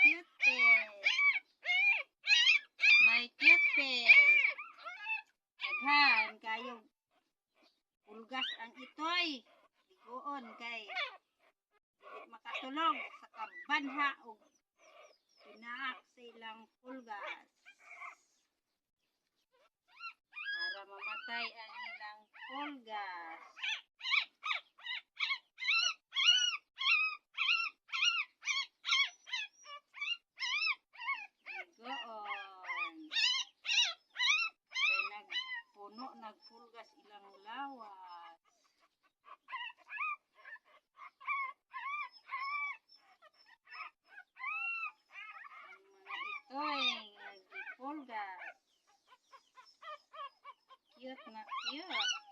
cute pet. My cute pet. Daghan kayong pulgas ang itoy. Ligoon kay dili makatulog sa kabanha o pinaak sa ilang pulgas. Para mamatay ang ilang pulgas. Ligoon. Kay nagpulgas ilang lawas. Ang mga itoy nagpulgas. Cute na cute.